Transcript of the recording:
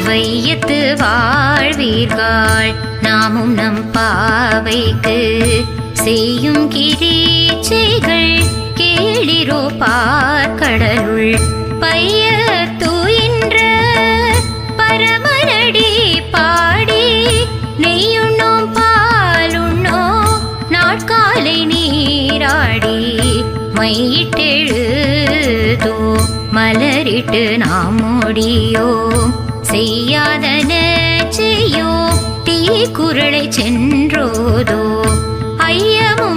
வையத்து வாழ்வீர்கள் நாமும் நம் பாவைக்கு செய்யும் கிரீச்சைகள் கேளிரோ பார்க்கடலுள் பைய தூயின்ற பரமனடி பாடி நெய்யுண்ணோம் பாலுண்ணோம் நாட்காலை நீராடி மையிட்டெழுதோ மலரிட்டு நாம் முடியோ செய்யாதன செய்யோ தீக்குறளை சென்றோதோ ஐயமும்